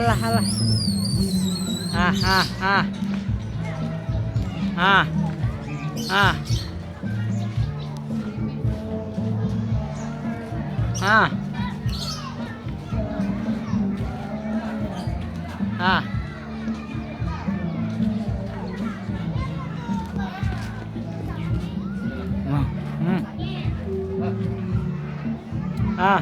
alah, alah. Ah, ah, ah. Ah. Ah. Ah. Ah. Hmm. Ah.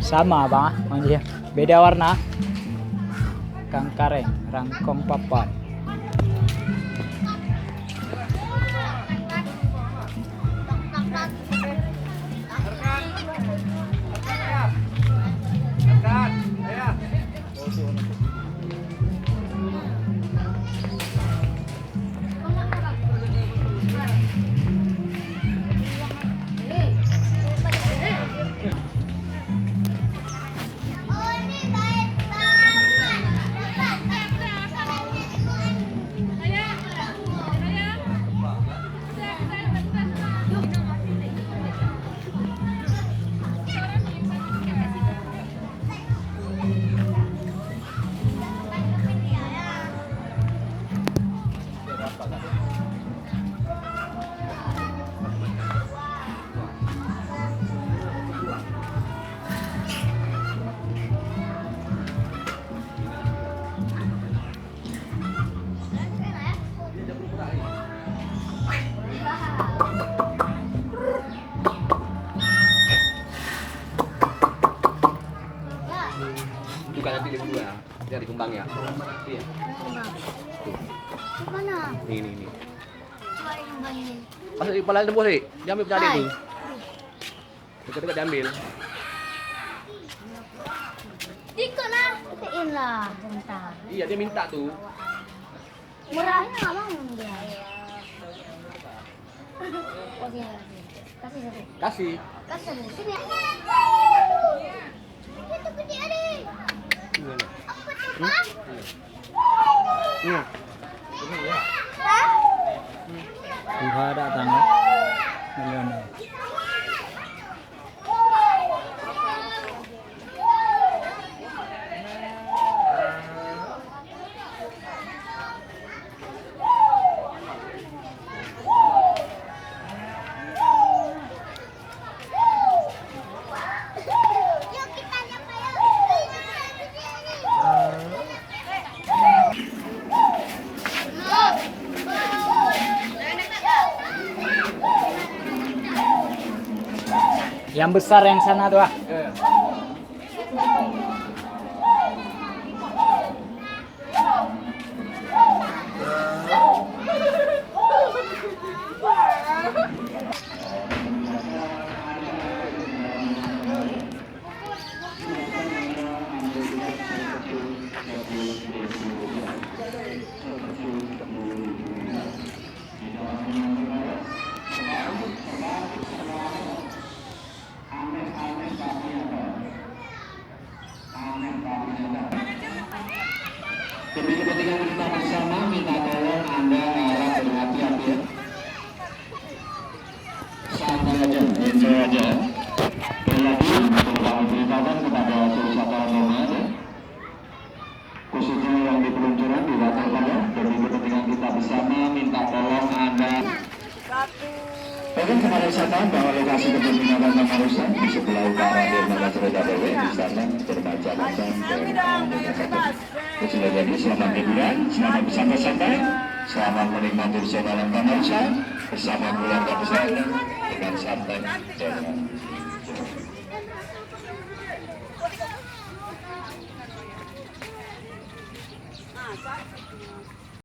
Sama bang, Bang, beda warna. Kangkareng, rangkong papan. Bukan nanti di dua, dari kembang ya. Iya. Mana? Ini. Cari kembangnya. Pas di kepala tembus sih, diambil punya adik tuh. Dekat-dekat diambil. Ikut lah. Ikutin lah, bentar. Iya, dia minta tuh. Murahnya nggak mau dia. Oh dia kasih satu. Kasih. Kasih satu. Sini. Itu gede adik. Gimana? Apa coba? Iya. Hah? Tuhan datang. Bagaimana? Yuk kita lihat Yang besar yang sana tuh ah. Demi kepentingan kita bersama, minta tolong Anda harap berhati-hati ya. Santai aja, enjoy aja. Sekali lagi, kami beritakan kepada wisatawan nomad ya. Khususnya yang di peluncuran dibatalkan ya. Demi kepentingan kita bersama, minta tolong Anda. Bagi kepada wisatawan bahwa lokasi kebun binatang Tamarusan di sebelah utara Dermaga Sepeda BW di sana bermacam-macam dan sudah jadi selamat liburan, selamat bersantai-santai, selamat menikmati malam Tamarusan bersama keluarga besar dengan santai dan